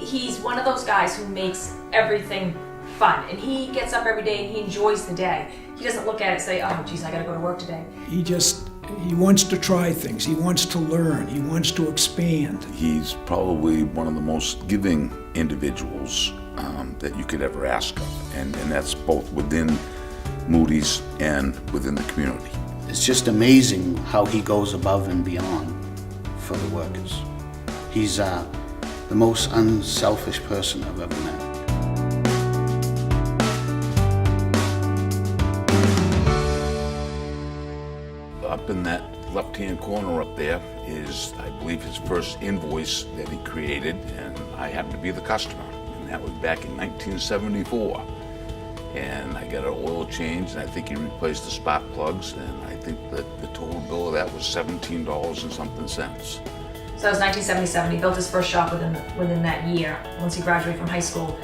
He's one of those guys who makes everything fun, and he gets up every day and he enjoys the day. He doesn't look at it and say, oh geez, I gotta go to work today. He wants to try things, he wants to learn, he wants to expand. He's probably one of the most giving individuals that you could ever ask of, and that's both within Moody's and within the community. It's just amazing how he goes above and beyond for the workers. He's the most unselfish person I've ever met. Up in that left-hand corner up there is, I believe, his first invoice that he created, and I happened to be the customer, and that was back in 1974. And I got an oil change, and I think he replaced the spark plugs, and I think that the total bill of that was $17 and something cents. So that was 1977. He built his first shop within that year, once he graduated from high school.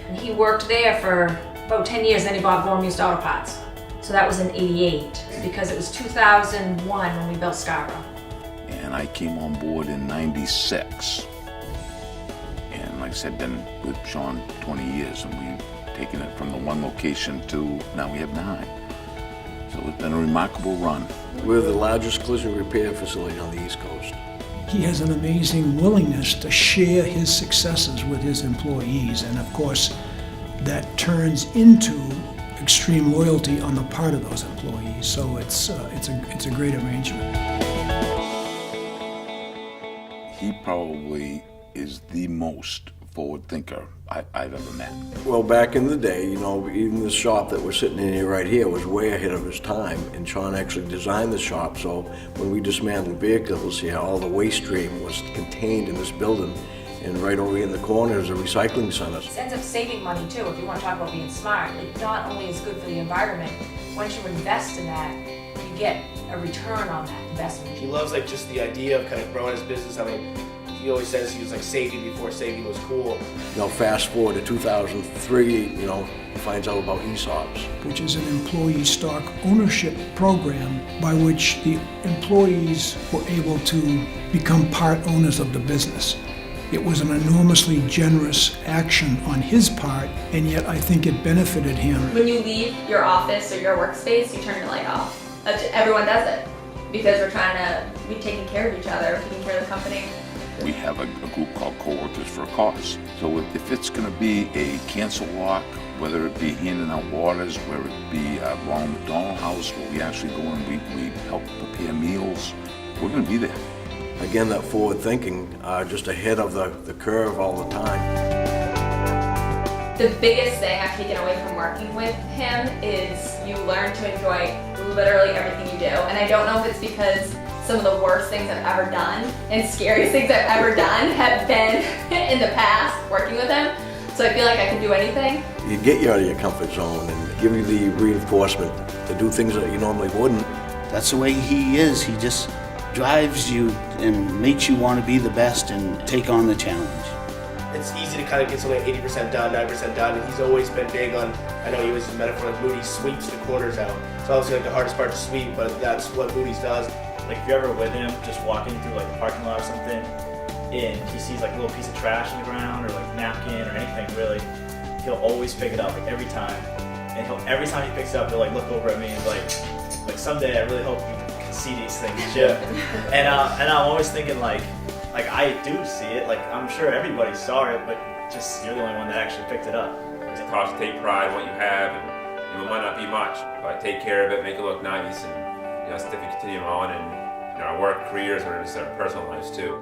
And he worked there for about 10 years, then he bought Gorham Used Auto Parts. So that was in '88, because it was 2001 when we built Scarborough. And I came on board in '96. And like I said, been with Shawn 20 years, and we've taken it from the one location to now we have 9. So it's been a remarkable run. We're the largest collision repair facility on the East Coast. He has an amazing willingness to share his successes with his employees, and of course, that turns into extreme loyalty on the part of those employees. So it's a great arrangement. He probably is the most forward thinker I've ever met. Well, back in the day, you know, even the shop that we're sitting in here right here was way ahead of his time, and Shawn actually designed the shop, so when we dismantled vehicles here, all the waste stream was contained in this building, and right over here in the corner is a recycling center. It ends up saving money too, if you want to talk about being smart. It not only is good for the environment, once you invest in that, you get a return on that investment. He loves like just the idea of kind of growing his business. I mean, he always says he was like safety before safety was cool. You know, fast forward to 2003, you know, he finds out about ESOPs. Which is an employee stock ownership program by which the employees were able to become part owners of the business. It was an enormously generous action on his part, and yet I think it benefited him. When you leave your office or your workspace, you turn your light off. Everyone does it because we're trying to be taking care of each other, taking care of the company. We have a group called Co-workers for a Cause. So if it's going to be a cancel walk, whether it be handing out waters, whether it be Ronald McDonald House, where we actually go and we help prepare meals, we're going to be there. Again, that forward thinking, just ahead of the curve all the time. The biggest thing I've taken away from working with him is you learn to enjoy literally everything you do. And I don't know if it's because some of the worst things I've ever done and scariest things I've ever done have been in the past working with him. So I feel like I can do anything. You get you out of your comfort zone and give you the reinforcement to do things that you normally wouldn't. That's the way he is. He just drives you and makes you want to be the best and take on the challenge. It's easy to kind of get something 80% done, 90% done, and he's always been big on, I know he always uses metaphor like Moody sweeps the corners out. It's obviously like the hardest part to sweep, but that's what Moody's does. Like if you're ever with him, just walking through like the parking lot or something, and he sees like a little piece of trash on the ground or like napkin or anything really, he'll always pick it up like every time. And every time he picks it up, he'll like look over at me and like someday I really hope you can see these things, Jim. and I'm always thinking like I do see it, like I'm sure everybody saw it, but just you're the only one that actually picked it up. It's a cause to take pride in what you have, and it might not be much, but take care of it, make it look nice, and just if we continue on in our work careers or just our personal lives too.